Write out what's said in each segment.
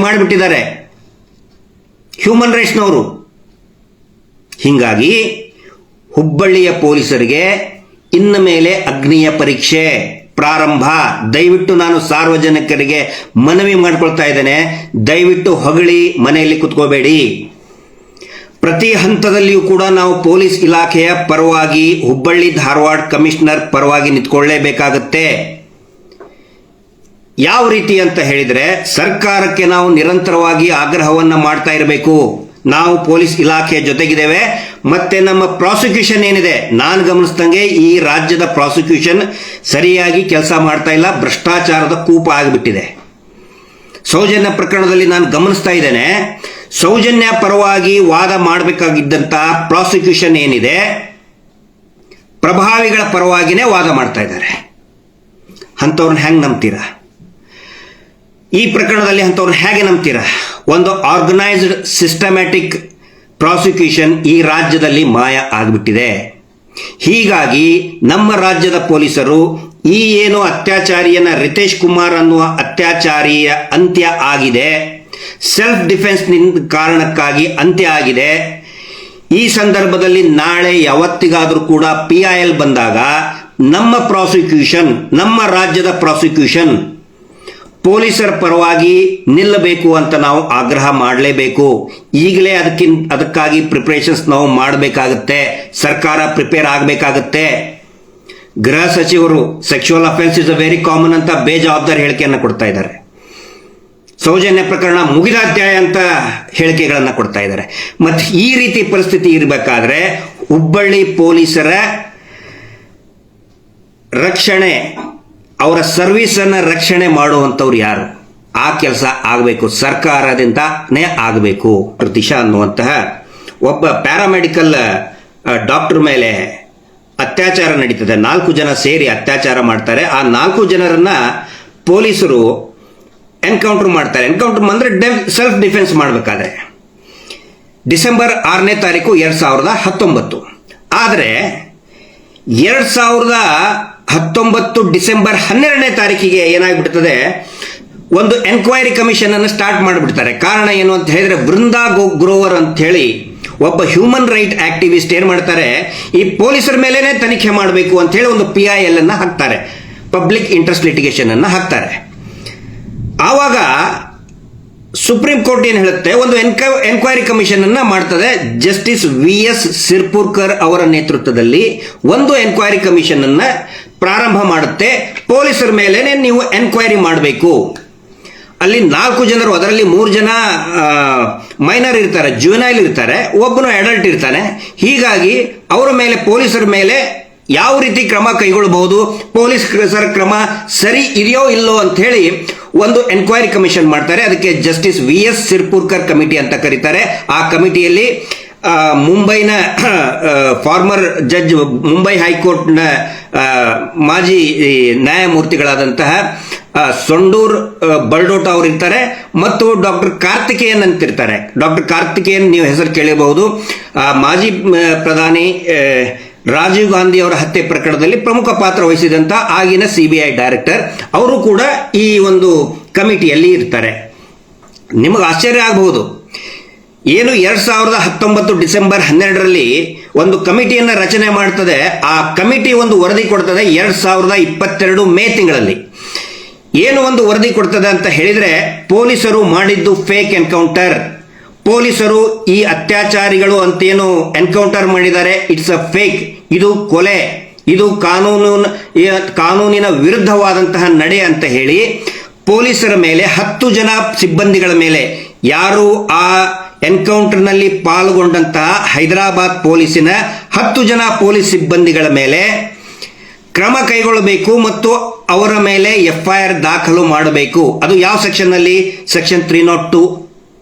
ಮಾಡಿಬಿಟ್ಟಿದ್ದಾರೆ ಹ್ಯೂಮನ್ ರೈಟ್ಸ್ನವರು. ಹೀಗಾಗಿ ಹುಬ್ಬಳ್ಳಿಯ ಪೊಲೀಸರಿಗೆ ಇನ್ನು ಮೇಲೆ ಅಗ್ನಿಯ ಪರೀಕ್ಷೆ ಪ್ರಾರಂಭ. ದಯವಿಟ್ಟು ನಾನು ಸಾರ್ವಜನಿಕರಿಗೆ ಮನವಿ ಮಾಡಿಕೊಳ್ತಾ ಇದ್ದೇನೆ, ದಯವಿಟ್ಟು ಹೊಗಳಿ ಮನೆಯಲ್ಲಿ ಕುತ್ಕೋಬೇಡಿ. ಪ್ರತಿ ಹಂತದಲ್ಲಿಯೂ ಕೂಡ ನಾವು ಪೊಲೀಸ್ ಇಲಾಖೆಯ ಪರವಾಗಿ, ಹುಬ್ಬಳ್ಳಿ ಧಾರವಾಡ ಕಮಿಷನರ್ ಪರವಾಗಿ ನಿಂತ್ಕೊಳ್ಳೇಬೇಕಾಗುತ್ತೆ. ಯಾವ ರೀತಿ ಅಂತ ಹೇಳಿದ್ರೆ, ಸರ್ಕಾರಕ್ಕೆ ನಾವು ನಿರಂತರವಾಗಿ ಆಗ್ರಹವನ್ನ ಮಾಡ್ತಾ ಇರಬೇಕು. ನಾವು ಪೊಲೀಸ್ ಇಲಾಖೆಯ ಜೊತೆಗಿದ್ದೇವೆ. ಮತ್ತೆ ನಮ್ಮ ಪ್ರಾಸಿಕ್ಯೂಷನ್ ಏನಿದೆ, ನಾನು ಗಮನಿಸಿದಂಗೆ ಈ ರಾಜ್ಯದ ಪ್ರಾಸಿಕ್ಯೂಷನ್ ಸರಿಯಾಗಿ ಕೆಲಸ ಮಾಡ್ತಾ ಇಲ್ಲ, ಭ್ರಷ್ಟಾಚಾರದ ಕೂಪ ಆಗಿಬಿಟ್ಟಿದೆ. ಸೌಜನ್ಯ ಪ್ರಕರಣದಲ್ಲಿ ನಾನು ಗಮನಿಸ್ತಾ ಇದ್ದೇನೆ, ಸೌಜನ್ಯ ಪರವಾಗಿ ವಾದ ಮಾಡಬೇಕಾಗಿದ್ದಂತಹ ಪ್ರಾಸಿಕ್ಯೂಷನ್ ಏನಿದೆ, ಪ್ರಭಾವಿಗಳ ಪರವಾಗಿನೇ ವಾದ ಮಾಡ್ತಾ ಇದ್ದಾರೆ. ಅಂಥವ್ರನ್ನ ಹೆಂಗೆ ನಂಬ್ತೀರಾ? ಈ ಪ್ರಕರಣದಲ್ಲಿ ಅಂಥವ್ರನ್ನ ಹೇಗೆ ನಂಬ್ತೀರಾ? ಒಂದು ಆರ್ಗನೈಸ್ಡ್ ಸಿಸ್ಟಮ್ಯಾಟಿಕ್ ಪ್ರಾಸಿಕ್ಯೂಷನ್ ಈ ರಾಜ್ಯದಲ್ಲಿ ಮಾಯ ಆಗಿಬಿಟ್ಟಿದೆ. ಹೀಗಾಗಿ ನಮ್ಮ ರಾಜ್ಯದ ಪೊಲೀಸರು ಈ ಏನು ಅತ್ಯಾಚಾರಿಯನ್ನ ರಿತೇಶ್ ಕುಮಾರ್ ಅನ್ನುವ ಅತ್ಯಾಚಾರಿಯ ಅಂತ್ಯ ಆಗಿದೆ, ಸೆಲ್ಫ್ ಡಿಫೆನ್ಸ್ ಕಾರಣಕ್ಕಾಗಿ ಅಂತ್ಯ ಆಗಿದೆ. ಈ ಸಂದರ್ಭದಲ್ಲಿ ನಾಳೆ ಯಾವತ್ತಿಗಾದ್ರೂ ಕೂಡ PIL ಬಂದಾಗ ನಮ್ಮ ಪ್ರಾಸಿಕ್ಯೂಷನ್, ನಮ್ಮ ರಾಜ್ಯದ ಪ್ರಾಸಿಕ್ಯೂಷನ್ ಪೊಲೀಸರ ಪರವಾಗಿ ನಿಲ್ಲಬೇಕು ಅಂತ ನಾವು ಆಗ್ರಹ ಮಾಡಲೇಬೇಕು. ಈಗಲೇ ಅದಕ್ಕಾಗಿ ಪ್ರಿಪರೇಷನ್ಸ್ ನಾವು ಮಾಡಬೇಕಾಗುತ್ತೆ. ಸರ್ಕಾರ ಪ್ರಿಪೇರ್ ಆಗಬೇಕಾಗುತ್ತೆ. ಗೃಹ ಸಚಿವರು sexual offence is a very common ಅಂತ ಬೇಜವಾಬ್ದಾರಿ ಹೇಳಿಕೆಯನ್ನು ಕೊಡ್ತಾ ಇದ್ದಾರೆ. ಸೌಜನ್ಯ ಪ್ರಕರಣ ಮುಗಿದ ಅಧ್ಯಾಯ ಅಂತ ಹೇಳಿಕೆಗಳನ್ನ ಕೊಡ್ತಾ ಇದ್ದಾರೆ. ಮತ್ತೆ ಈ ರೀತಿ ಪರಿಸ್ಥಿತಿ ಇರಬೇಕಾದ್ರೆ ಹುಬ್ಬಳ್ಳಿ ಪೊಲೀಸರ ರಕ್ಷಣೆ, ಅವರ ಸರ್ವಿಸ್ ಅನ್ನ ರಕ್ಷಣೆ ಮಾಡುವಂತವ್ರು ಯಾರು? ಆ ಕೆಲಸ ಆಗಬೇಕು, ಸರ್ಕಾರದಿಂದನೇ ಆಗಬೇಕು. ದಿಶಾ ಅನ್ನುವಂತಹ ಒಬ್ಬ ಪ್ಯಾರಾಮೆಡಿಕಲ್ ಡಾಕ್ಟರ್ ಮೇಲೆ ಅತ್ಯಾಚಾರ ನಡೀತದೆ. 4 ಜನ ಸೇರಿ ಅತ್ಯಾಚಾರ ಮಾಡ್ತಾರೆ. ಆ 4 ಜನರನ್ನ ಪೊಲೀಸರು ಎನ್ಕೌಂಟರ್ ಮಾಡ್ತಾರೆ. ಎನ್ಕೌಂಟರ್ ಅಂದ್ರೆ ಸೆಲ್ಫ್ ಡಿಫೆನ್ಸ್ ಮಾಡಬೇಕಾದ್ರೆ ಡಿಸೆಂಬರ್ 6ನೇ ತಾರೀಕು 2019. ಆದರೆ 2019 ಡಿಸೆಂಬರ್ 12ನೇ ತಾರೀಕಿಗೆ ಏನಾಗ್ಬಿಡ್ತದೆ, ಒಂದು ಎನ್ಕ್ವೈರಿ ಕಮಿಷನ್ ಅನ್ನು ಸ್ಟಾರ್ಟ್ ಮಾಡಿಬಿಡ್ತಾರೆ. ಕಾರಣ ಏನು ಅಂತ ಹೇಳಿದ್ರೆ, ಬೃಂದಾ ಗ್ರೋವರ್ ಅಂತ ಹೇಳಿ ಒಬ್ಬ ಹ್ಯೂಮನ್ ರೈಟ್ ಆಕ್ಟಿವಿಸ್ಟ್ ಏನ್ ಮಾಡ್ತಾರೆ, ಈ ಪೊಲೀಸರ ಮೇಲೇನೆ ತನಿಖೆ ಮಾಡಬೇಕು ಅಂತ ಹೇಳಿ ಒಂದು PIL ಅನ್ನ ಹಾಕ್ತಾರೆ, ಪಬ್ಲಿಕ್ ಇಂಟ್ರೆಸ್ಟ್ ಲಿಟಿಗೇಷನ್ ಅನ್ನ ಹಾಕ್ತಾರೆ. ಆವಾಗ ಸುಪ್ರೀಂ ಕೋರ್ಟ್ ಏನ್ ಹೇಳುತ್ತೆ, ಒಂದು ಎನ್ಕ್ವೈರಿ ಕಮಿಷನ್ ಅನ್ನ ಮಾಡ್ತದೆ. ಜಸ್ಟಿಸ್ VS ಸಿರ್ಪುರ್ಕರ್ ಅವರ ನೇತೃತ್ವದಲ್ಲಿ ಒಂದು ಎನ್ಕ್ವೈರಿ ಕಮಿಷನ್ ಅನ್ನ ಪ್ರಾರಂಭ ಮಾಡುತ್ತೆ. ಪೊಲೀಸರ ಮೇಲೇನೆ ನೀವು ಎನ್ಕ್ವೈರಿ ಮಾಡಬೇಕು. ಅಲ್ಲಿ 4 ಜನರು, ಅದರಲ್ಲಿ 3 ಜನ ಮೈನರ್ ಇರ್ತಾರೆ, ಜುವೆನೈಲ್ ಇರ್ತಾರೆ, ಒಬ್ಬನು ಅಡಲ್ಟ್ ಇರ್ತಾನೆ. ಹೀಗಾಗಿ ಅವರ ಮೇಲೆ, ಪೊಲೀಸರ ಮೇಲೆ ಯಾವ ರೀತಿ ಕ್ರಮ ಕೈಗೊಳ್ಳಬಹುದು, ಪೊಲೀಸರ ಕ್ರಮ ಸರಿ ಇದೆಯೋ ಇಲ್ಲೋ ಅಂತ ಹೇಳಿ ಒಂದು ಎನ್ಕ್ವೈರಿ ಕಮಿಷನ್ ಮಾಡ್ತಾರೆ. ಅದಕ್ಕೆ ಜಸ್ಟಿಸ್ VS ಸಿರ್ಪುರ್ಕರ್ ಕಮಿಟಿ ಅಂತ ಕರೀತಾರೆ. ಆ ಕಮಿಟಿಯಲ್ಲಿ ಮುಂಬೈನ ಫಾರ್ಮರ್ ಜಡ್ಜ್, ಮುಂಬೈ ಹೈಕೋರ್ಟ್ನ ಮಾಜಿ ನ್ಯಾಯಮೂರ್ತಿಗಳಾದಂತಹ ಸೊಂಡೂರ್ ಬರ್ಡೋಟ ಅವರು ಇರ್ತಾರೆ, ಮತ್ತು ಡಾಕ್ಟರ್ ಕಾರ್ತಿಕೇಯನ್ ಅಂತಿರ್ತಾರೆ. ಡಾಕ್ಟರ್ ಕಾರ್ತಿಕೇಯನ್ ನೀವು ಹೆಸರು ಕೇಳಬಹುದು. ಮಾಜಿ ಪ್ರಧಾನಿ ರಾಜೀವ್ ಗಾಂಧಿ ಅವರ ಹತ್ಯೆ ಪ್ರಕರಣದಲ್ಲಿ ಪ್ರಮುಖ ಪಾತ್ರ ವಹಿಸಿದಂತ ಆಗಿನ CBI ಡೈರೆಕ್ಟರ್, ಅವರು ಕೂಡ ಈ ಒಂದು ಕಮಿಟಿಯಲ್ಲಿ ಇರ್ತಾರೆ. ನಿಮಗೆ ಆಶ್ಚರ್ಯ ಆಗಬಹುದು, ಏನು 2019 ಡಿಸೆಂಬರ್ 12ರಲ್ಲಿ ಒಂದು ಕಮಿಟಿಯನ್ನ ರಚನೆ ಮಾಡ್ತದೆ. ಆ ಕಮಿಟಿ ಒಂದು ವರದಿ ಕೊಡ್ತದೆ 2022 ಮೇ ತಿಂಗಳಲ್ಲಿ. ಏನು ಒಂದು ವರದಿ ಕೊಡ್ತದೆ ಅಂತ ಹೇಳಿದ್ರೆ, ಪೊಲೀಸರು ಮಾಡಿದ್ದು ಫೇಕ್ ಎನ್ಕೌಂಟರ್, ಪೊಲೀಸರು ಈ ಅತ್ಯಾಚಾರಿಗಳು ಅಂತೇನು ಎನ್ಕೌಂಟರ್ ಮಾಡಿದ್ದಾರೆ, ಇಟ್ಸ್ ಅ ಫೇಕ್, ಇದು ಕೊಲೆ, ಇದು ಕಾನೂನಿನ ವಿರುದ್ಧವಾದಂತಹ ನಡೆ ಅಂತ ಹೇಳಿ ಪೊಲೀಸರ ಮೇಲೆ, 10 ಜನ ಸಿಬ್ಬಂದಿಗಳ ಮೇಲೆ, ಯಾರು ಆ ಎನ್ಕೌಂಟರ್ ನಲ್ಲಿ ಪಾಲ್ಗೊಂಡಂತಹ ಹೈದರಾಬಾದ್ ಪೊಲೀಸಿನ 10 ಜನ ಪೊಲೀಸ್ ಸಿಬ್ಬಂದಿಗಳ ಮೇಲೆ ಕ್ರಮ ಕೈಗೊಳ್ಳಬೇಕು ಮತ್ತು ಅವರ ಮೇಲೆ FIR ದಾಖಲು ಮಾಡಬೇಕು. ಅದು ಯಾವ ಸೆಕ್ಷನ್ ಅಲ್ಲಿ? Section 302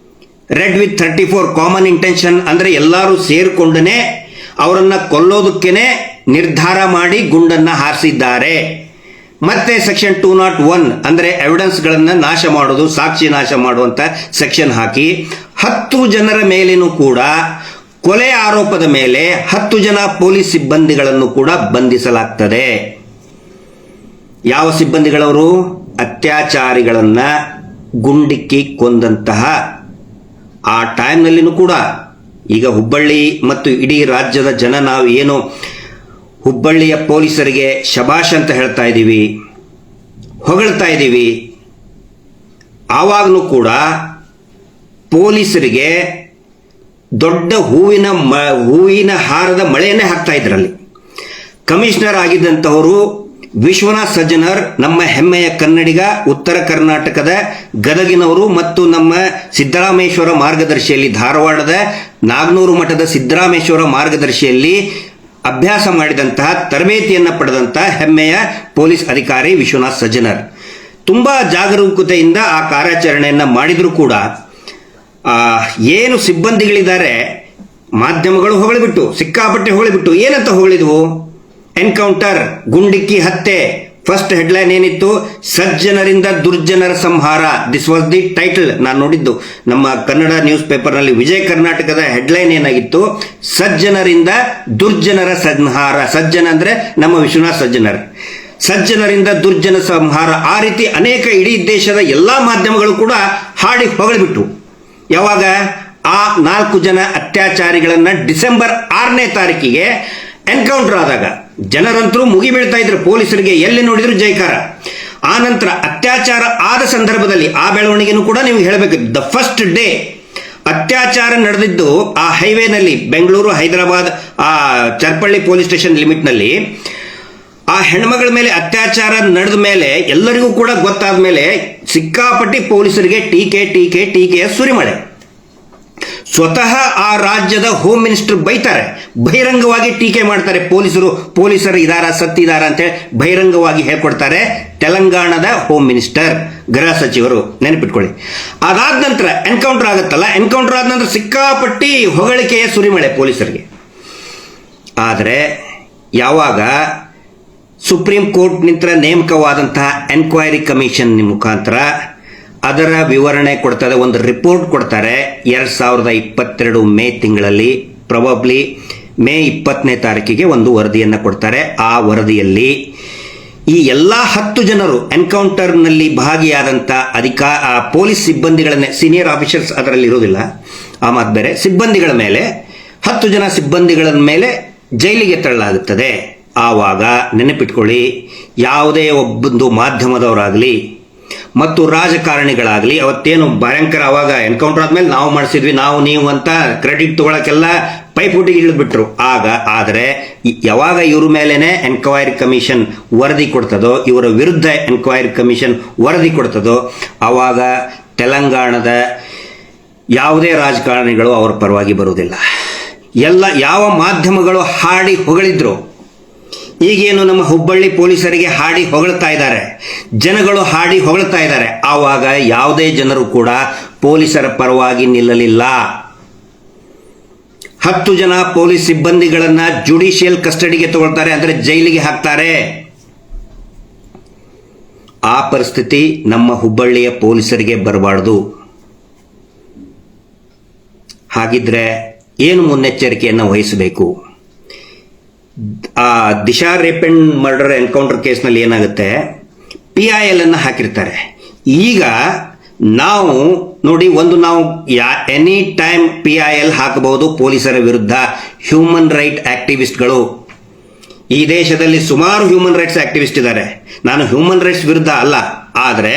red with 34 common intention, ಅಂದ್ರೆ ಎಲ್ಲರೂ ಸೇರಿಕೊಂಡನೆ ಅವರನ್ನ ಕೊಲ್ಲೋದಕ್ಕೇನೆ ನಿರ್ಧಾರ ಮಾಡಿ ಗುಂಡನ್ನ ಹಾರಿಸಿದ್ದಾರೆ. ಮತ್ತೆ ಸೆಕ್ಷನ್ 201 ಅಂದ್ರೆ ಎವಿಡೆನ್ಸ್ ಗಳನ್ನ ನಾಶ ಮಾಡೋದು, ಸಾಕ್ಷಿ ನಾಶ ಮಾಡುವಂತ ಸೆಕ್ಷನ್ ಹಾಕಿ 10 ಜನರ ಮೇಲೇನೂ ಕೂಡ ಕೊಲೆ ಆರೋಪದ ಮೇಲೆ 10 ಜನ ಪೊಲೀಸ್ ಸಿಬ್ಬಂದಿಗಳನ್ನು ಕೂಡ ಬಂಧಿಸಲಾಗ್ತದೆ. ಯಾವ ಸಿಬ್ಬಂದಿಗಳವರು? ಅತ್ಯಾಚಾರಿಗಳನ್ನ ಗುಂಡಿಕ್ಕಿ ಕೊಂದಂತಹ ಆ ಟೈಮ್ನಲ್ಲಿನೂ ಕೂಡ ಈಗ ಹುಬ್ಬಳ್ಳಿ ಮತ್ತು ಇಡೀ ರಾಜ್ಯದ ಜನ ನಾವು ಏನು ಹುಬ್ಬಳ್ಳಿಯ ಪೊಲೀಸರಿಗೆ ಶಬಾಷ್ ಅಂತ ಹೇಳ್ತಾ ಇದ್ದೀವಿ, ಹೊಗಳ್ತಾ ಇದ್ದೀವಿ, ಆವಾಗಲೂ ಕೂಡ ಪೊಲೀಸರಿಗೆ ದೊಡ್ಡ ಹೂವಿನ ಹಾರದ ಮಳೆಯನ್ನೇ ಹಾಕ್ತಾ ಇದ್ರಲ್ಲಿ. ಕಮಿಷನರ್ ಆಗಿದ್ದಂಥವರು ವಿಶ್ವನಾಥ್ ಸಜ್ಜನರ್, ನಮ್ಮ ಹೆಮ್ಮೆಯ ಕನ್ನಡಿಗ, ಉತ್ತರ ಕರ್ನಾಟಕದ ಗದಗಿನವರು ಮತ್ತು ನಮ್ಮ ಸಿದ್ದರಾಮೇಶ್ವರ ಮಾರ್ಗದರ್ಶಿಯಲ್ಲಿ, ಧಾರವಾಡದ ನಾಗನೂರು ಮಠದ ಸಿದ್ದರಾಮೇಶ್ವರ ಮಾರ್ಗದರ್ಶಿಯಲ್ಲಿ ಅಭ್ಯಾಸ ಮಾಡಿದಂತಹ, ತರಬೇತಿಯನ್ನು ಪಡೆದಂತಹ ಹೆಮ್ಮೆಯ ಪೊಲೀಸ್ ಅಧಿಕಾರಿ ವಿಶ್ವನಾಥ್ ಸಜ್ಜನರ್ ತುಂಬಾ ಜಾಗರೂಕತೆಯಿಂದ ಆ ಕಾರ್ಯಾಚರಣೆಯನ್ನು ಮಾಡಿದ್ರು ಕೂಡ ಏನು ಸಿಬ್ಬಂದಿಗಳಿದ್ದಾರೆ ಮಾಧ್ಯಮಗಳು ಹೊಗಳಿಬಿಟ್ಟು, ಸಿಕ್ಕಾಪಟ್ಟೆ ಹೊಗಳಿಬಿಟ್ಟು, ಏನಂತ ಹೊಗಳಿದ್ವು? ಎನ್ಕೌಂಟರ್, ಗುಂಡಿಕ್ಕಿ ಹತ್ಯೆ. ಫಸ್ಟ್ ಹೆಡ್ಲೈನ್ ಏನಿತ್ತು? ಸಜ್ಜನರಿಂದ ದುರ್ಜನರ ಸಂಹಾರ. This was the title. ನಾನು ನೋಡಿದ್ದು ನಮ್ಮ ಕನ್ನಡ ನ್ಯೂಸ್ ಪೇಪರ್ನಲ್ಲಿ ವಿಜಯ ಕರ್ನಾಟಕದ ಹೆಡ್ಲೈನ್ ಏನಾಗಿತ್ತು? ಸಜ್ಜನರಿಂದ ದುರ್ಜನರ ಸಂಹಾರ. ಸಜ್ಜನ ಅಂದ್ರೆ ನಮ್ಮ ವಿಶ್ವನಾಥ್ ಸಜ್ಜನರ್. ಸಜ್ಜನರಿಂದ ದುರ್ಜನ ಸಂಹಾರ. ಆ ರೀತಿ ಅನೇಕ ಇಡೀ ದೇಶದ ಎಲ್ಲಾ ಮಾಧ್ಯಮಗಳು ಕೂಡ ಹಾಡಿ ಹೊಗಳಿಬಿಟ್ಟು. ಯಾವಾಗ? ಆ 4 ಜನ ಅತ್ಯಾಚಾರಿಗಳನ್ನ ಡಿಸೆಂಬರ್ 6ನೇ ತಾರೀಕಿಗೆ ಎನ್ಕೌಂಟರ್ ಆದಾಗ ಜನರಂತರೂ ಮುಗಿಬೀಳ್ತಾ ಇದ್ರು, ಪೊಲೀಸರಿಗೆ ಎಲ್ಲಿ ನೋಡಿದ್ರು ಜೈಕಾರ. ಆ ನಂತರ ಅತ್ಯಾಚಾರ ಆದ ಸಂದರ್ಭದಲ್ಲಿ ಆ ಬೆಳವಣಿಗೆನೂ ಕೂಡ ನೀವು ಹೇಳಬೇಕು. ದ ಫಸ್ಟ್ ಡೇ ಅತ್ಯಾಚಾರ ನಡೆದಿದ್ದು ಆ ಹೈವೇನಲ್ಲಿ, ಬೆಂಗಳೂರು ಹೈದರಾಬಾದ್ ಆ ಚರ್ಪಳ್ಳಿ ಪೊಲೀಸ್ ಸ್ಟೇಷನ್ ಲಿಮಿಟ್ನಲ್ಲಿ ಆ ಹೆಣ್ಮಗಳ ಮೇಲೆ ಅತ್ಯಾಚಾರ ನಡೆದ ಮೇಲೆ ಎಲ್ಲರಿಗೂ ಕೂಡ ಗೊತ್ತಾದ ಮೇಲೆ ಸಿಕ್ಕಾಪಟ್ಟಿ ಪೊಲೀಸರಿಗೆ ಟೀಕೆಯ ಸುರಿಮಳೆ. ಸ್ವತಃ ಆ ರಾಜ್ಯದ ಹೋಮ್ ಮಿನಿಸ್ಟರ್ ಬೈತಾರೆ, ಬಹಿರಂಗವಾಗಿ ಟೀಕೆ ಮಾಡ್ತಾರೆ. ಪೊಲೀಸರು ಇದಾರ, ಸತ್ತಿದಾರ ಅಂತೇಳಿ ಬಹಿರಂಗವಾಗಿ ಹೇಳ್ಕೊಡ್ತಾರೆ ತೆಲಂಗಾಣದ ಹೋಮ್ ಮಿನಿಸ್ಟರ್, ಗೃಹ ಸಚಿವರು, ನೆನಪಿಟ್ಕೊಳ್ಳಿ. ಅದಾದ ನಂತರ ಎನ್ಕೌಂಟರ್ ಆಗುತ್ತಲ್ಲ, ಎನ್ಕೌಂಟರ್ ಆದ ನಂತರ ಸಿಕ್ಕಾಪಟ್ಟಿ ಹೊಗಳಿಕೆಯ ಸುರಿಮಳೆ ಪೊಲೀಸರಿಗೆ. ಆದರೆ ಯಾವಾಗ ಸುಪ್ರೀಂ ಕೋರ್ಟ್ ನಿಂತ ನೇಮಕವಾದಂತಹ ಎನ್ಕ್ವೈರಿ ಕಮಿಷನ್ ಮುಖಾಂತರ ಅದರ ವಿವರಣೆ ಕೊಡ್ತಾರೆ, ಒಂದು ರಿಪೋರ್ಟ್ ಕೊಡ್ತಾರೆ 2022 ಮೇ ತಿಂಗಳಲ್ಲಿ, ಪ್ರೊಬಬ್ಲಿ ಮೇ 20ನೇ ತಾರೀಕಿಗೆ ಒಂದು ವರದಿಯನ್ನು ಕೊಡ್ತಾರೆ. ಆ ವರದಿಯಲ್ಲಿ ಈ ಎಲ್ಲ 10 ಜನರು ಎನ್ಕೌಂಟರ್ನಲ್ಲಿ ಭಾಗಿಯಾದಂಥ ಪೊಲೀಸ್ ಸಿಬ್ಬಂದಿಗಳನ್ನೇ, ಸೀನಿಯರ್ ಆಫೀಸರ್ಸ್ ಅದರಲ್ಲಿ ಇರೋದಿಲ್ಲ, ಆ ಮಾತು ಬೇರೆ, ಸಿಬ್ಬಂದಿಗಳ ಮೇಲೆ 10 ಜನ ಸಿಬ್ಬಂದಿಗಳ ಮೇಲೆ ಜೈಲಿಗೆ ತಳ್ಳಲಾಗುತ್ತದೆ. ಆವಾಗ ನೆನಪಿಟ್ಕೊಳ್ಳಿ, ಯಾವುದೇ ಒಬ್ಬೊಂದು ಮಾಧ್ಯಮದವರಾಗಲಿ ಮತ್ತು ರಾಜಕಾರಣಿಗಳಾಗಲಿ ಅವತ್ತೇನು ಭಯಂಕರ, ಅವಾಗ ಎನ್ಕೌಂಟರ್ ಆದ್ಮೇಲೆ ನಾವು ಮಾಡಿಸಿದ್ವಿ, ನೀವು ಅಂತ ಕ್ರೆಡಿಟ್ ತಗೊಳಕ್ಕೆಲ್ಲ ಪೈಪೋಟಿಗೆ ಇಳಿದ್ಬಿಟ್ರು. ಆದರೆ ಯಾವಾಗ ಇವ್ರ ಮೇಲೇನೆ ಎನ್ಕ್ವೈರಿ ಕಮಿಷನ್ ವರದಿ ಕೊಡ್ತದೋ, ಇವರ ವಿರುದ್ಧ ಎನ್ಕ್ವೈರಿ ಕಮಿಷನ್ ವರದಿ ಕೊಡ್ತದೋ, ಆವಾಗ ತೆಲಂಗಾಣದ ಯಾವುದೇ ರಾಜಕಾರಣಿಗಳು ಅವರ ಪರವಾಗಿ ಬರುವುದಿಲ್ಲ. ಯಾವ ಮಾಧ್ಯಮಗಳು ಹಾಡಿ ಹೊಗಳಿದ್ರು, ಈಗೇನು ನಮ್ಮ ಹುಬ್ಬಳ್ಳಿ ಪೊಲೀಸರಿಗೆ ಹಾಡಿ ಹೊಗಳ್ತಾ ಇದ್ದಾರೆ, ಜನಗಳು ಹಾಡಿ ಹೊಗಳ್ತಾ ಇದ್ದಾರೆ, ಆವಾಗ ಯಾವುದೇ ಜನರು ಕೂಡ ಪೊಲೀಸರ ಪರವಾಗಿ ನಿಲ್ಲಲಿಲ್ಲ. 10 ಜನ ಪೊಲೀಸ್ ಸಿಬ್ಬಂದಿಗಳನ್ನ ಜುಡಿಷಿಯಲ್ ಕಸ್ಟಡಿಗೆ ತಗೊಳ್ತಾರೆ, ಅಂದ್ರೆ ಜೈಲಿಗೆ ಹಾಕ್ತಾರೆ. ಆ ಪರಿಸ್ಥಿತಿ ನಮ್ಮ ಹುಬ್ಬಳ್ಳಿಯ ಪೊಲೀಸರಿಗೆ ಬರಬಾರದು. ಹಾಗಿದ್ರೆ ಏನು ಮುನ್ನೆಚ್ಚರಿಕೆಯನ್ನು ವಹಿಸಬೇಕು? ಆ Disha rape and murder encounter ಕೇಸ್ನಲ್ಲಿ ಏನಾಗುತ್ತೆ, PIL ಅನ್ನು ಹಾಕಿರ್ತಾರೆ. ಈಗ ನಾವು ನೋಡಿ, ನಾವು ಎನಿ ಟೈಮ್ PIL ಹಾಕಬಹುದು ಪೊಲೀಸರ ವಿರುದ್ಧ. ಹ್ಯೂಮನ್ ರೈಟ್ ಆಕ್ಟಿವಿಸ್ಟ್ಗಳು ಈ ದೇಶದಲ್ಲಿ ಸುಮಾರು ಹ್ಯೂಮನ್ ರೈಟ್ಸ್ ಆಕ್ಟಿವಿಸ್ಟ್ ಇದ್ದಾರೆ. ನಾನು ಹ್ಯೂಮನ್ ರೈಟ್ಸ್ ವಿರುದ್ಧ ಅಲ್ಲ, ಆದರೆ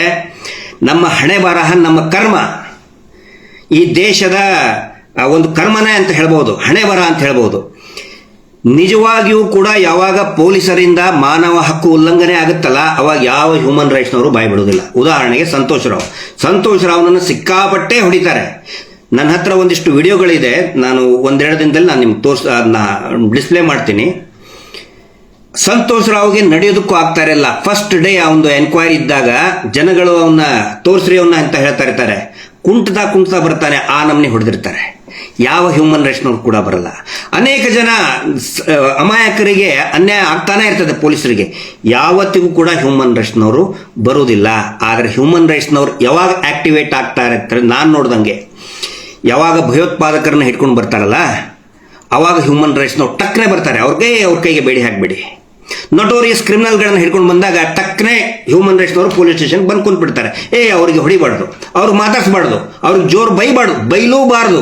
ನಮ್ಮ ಹಣೆ ಬರಹ, ನಮ್ಮ ಕರ್ಮ, ಈ ದೇಶದ ಒಂದು ಕರ್ಮನೇ ಅಂತ ಹೇಳ್ಬೋದು, ಹಣೆ ಬರಹ ಅಂತ ಹೇಳ್ಬೋದು. ನಿಜವಾಗಿಯೂ ಕೂಡ ಯಾವಾಗ ಪೊಲೀಸರಿಂದ ಮಾನವ ಹಕ್ಕು ಉಲ್ಲಂಘನೆ ಆಗುತ್ತಲ್ಲ, ಅವಾಗ ಯಾವ ಹ್ಯೂಮನ್ ರೈಟ್ಸ್ನವರು ಬಾಯಿ ಬಿಡುವುದಿಲ್ಲ. ಉದಾಹರಣೆಗೆ ಸಂತೋಷ್ ರಾವ್ನನ್ನು ಸಿಕ್ಕಾಪಟ್ಟೆ ಹೊಡಿತಾರೆ. ನನ್ನ ಹತ್ರ ಒಂದಿಷ್ಟು ವಿಡಿಯೋಗಳಿದೆ, ನಾನು 1-2 ದಿನದಲ್ಲಿ ನಾನು ನಿಮ್ಗೆ ಡಿಸ್ಪ್ಲೇ ಮಾಡ್ತೀನಿ. ಸಂತೋಷ್ ರಾವ್ಗೆ ನಡೆಯೋದಕ್ಕೂ ಆಗ್ತಾ ಇರಲ್ಲ. ಫಸ್ಟ್ ಡೇ ಅವನು ಎನ್ಕ್ವೈರಿ ಇದ್ದಾಗ ಜನಗಳು ಅವನ್ನ ತೋರಿಸ್ರಿ ಅವನ್ನ ಅಂತ ಹೇಳ್ತಾ ಇರ್ತಾರೆ, ಕುಂಟತಾ ಬರ್ತಾನೆ, ಆ ನಮ್ನಿ ಹೊಡೆದಿರ್ತಾರೆ. ಯಾವ ಹ್ಯೂಮನ್ ರೈಟ್ಸ್ನವ್ರು ಕೂಡ ಬರಲ್ಲ. ಅನೇಕ ಜನ ಅಮಾಯಕರಿಗೆ ಅನ್ಯಾಯ ಆಗ್ತಾನೆ ಇರ್ತದೆ ಪೊಲೀಸರಿಗೆ, ಯಾವತ್ತಿಗೂ ಕೂಡ ಹ್ಯೂಮನ್ ರೈಟ್ಸ್ನವರು ಬರುವುದಿಲ್ಲ. ಆದರೆ ಹ್ಯೂಮನ್ ರೈಟ್ಸ್ನವ್ರು ಯಾವಾಗ ಆಕ್ಟಿವೇಟ್ ಆಗ್ತಾ ಇರ್ತಾರೆ, ನಾನು ನೋಡ್ದಂಗೆ ಯಾವಾಗ ಭಯೋತ್ಪಾದಕರನ್ನ ಹಿಡ್ಕೊಂಡು ಬರ್ತಾರಲ್ಲ, ಅವಾಗ ಹ್ಯೂಮನ್ ರೈಟ್ಸ್ನವ್ರು ಟಕ್ನೆ ಬರ್ತಾರೆ. ಅವ್ರ ಕೈಗೆ ಬೇಡಿ ಹಾಕಬೇಡಿ. ನೊಟೋರಿಯಸ್ ಕ್ರಿಮಿನಲ್ಗಳನ್ನ ಹಿಡ್ಕೊಂಡು ಬಂದಾಗ ಟಕ್ನೆ ಹ್ಯೂಮನ್ ರೈಟ್ಸ್ನವರು ಪೊಲೀಸ್ ಸ್ಟೇಷನ್ ಬಂದು ಕುಂತ್ಬಿಡ್ತಾರೆ. ಅವರಿಗೆ ಹೊಡಿಬಾರ್ದು, ಅವ್ರಿಗೆ ಮಾತಾಡಿಸ್ಬಾರ್ದು, ಅವ್ರಿಗೆ ಜೋರು ಬೈಲೂಬಾರ್ದು,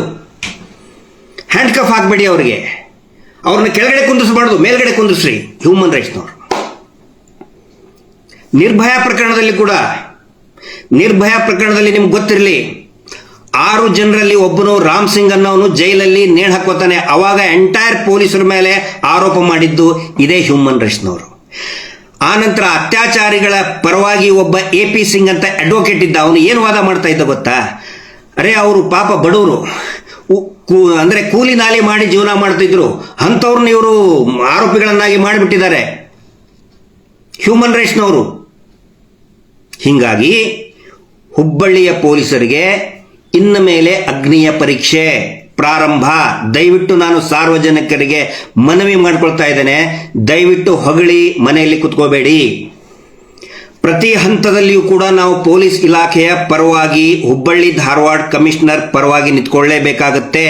ಹ್ಯಾಂಡ್ ಕಫ್ ಹಾಕಬೇಡಿ, ಅವ್ರನ್ನ ಕೆಳಗಡೆ ಕುಂದಿಸ್ಬಾರ್ದು, ಮೇಲ್ಗಡೆ ಕುಂದಿಸ್ರಿ ಹ್ಯೂಮನ್ ರೈಟ್ಸ್ನವರು. ನಿರ್ಭಯ ಪ್ರಕರಣದಲ್ಲಿ ನಿಮ್ಗೆ ಗೊತ್ತಿರಲಿ, 6 ಜನರಲ್ಲಿ ಒಬ್ಬನು ರಾಮ್ ಸಿಂಗ್ ಅನ್ನೋನು ಜೈಲಲ್ಲಿ ನೇಣು ಹಾಕೋತಾನೆ. ಅವಾಗ ಎಂಟೈರ್ ಪೊಲೀಸರ ಮೇಲೆ ಆರೋಪ ಮಾಡಿದ್ದು ಇದೇ ಹ್ಯೂಮನ್ ರೈಟ್ಸ್ನವರು. ಆ ನಂತರ ಅತ್ಯಾಚಾರಿಗಳ ಪರವಾಗಿ ಒಬ್ಬ AP ಸಿಂಗ್ ಅಂತ ಅಡ್ವೊಕೇಟ್ ಇದ್ದ. ಅವನು ಏನು ವಾದ ಮಾಡ್ತಾ ಇದ್ದ ಗೊತ್ತಾ? ಅವರು ಪಾಪ ಬಡವರು, ಅಂದ್ರೆ ಕೂಲಿ ನಾಲಿ ಮಾಡಿ ಜೀವನ ಮಾಡ್ತಿದ್ರು, ಅಂಥವ್ರನ್ನ ಇವರು ಆರೋಪಿಗಳನ್ನಾಗಿ ಮಾಡಿಬಿಟ್ಟಿದ್ದಾರೆ ಹ್ಯೂಮನ್ ರೈಟ್ಸ್ನವರು. ಹೀಗಾಗಿ ಹುಬ್ಬಳ್ಳಿಯ ಪೊಲೀಸರಿಗೆ ಇನ್ನು ಮೇಲೆ ಅಗ್ನಿಯ ಪರೀಕ್ಷೆ ಪ್ರಾರಂಭ. ದಯವಿಟ್ಟು ನಾನು ಸಾರ್ವಜನಿಕರಿಗೆ ಮನವಿ ಮಾಡ್ಕೊಳ್ತಾ ಇದ್ದೇನೆ, ದಯವಿಟ್ಟು ಹೊಗಳಿ ಮನೆಯಲ್ಲಿ ಕುತ್ಕೋಬೇಡಿ. ಪ್ರತಿ ಹಂತದಲ್ಲಿಯೂ ಕೂಡ ನಾವು ಪೊಲೀಸ್ ಇಲಾಖೆಯ ಪರವಾಗಿ, ಹುಬ್ಬಳ್ಳಿ ಧಾರವಾಡ ಕಮಿಷನರ್ ಪರವಾಗಿ ನಿಂತ್ಕೊಳ್ಳೇಬೇಕಾಗತ್ತೆ.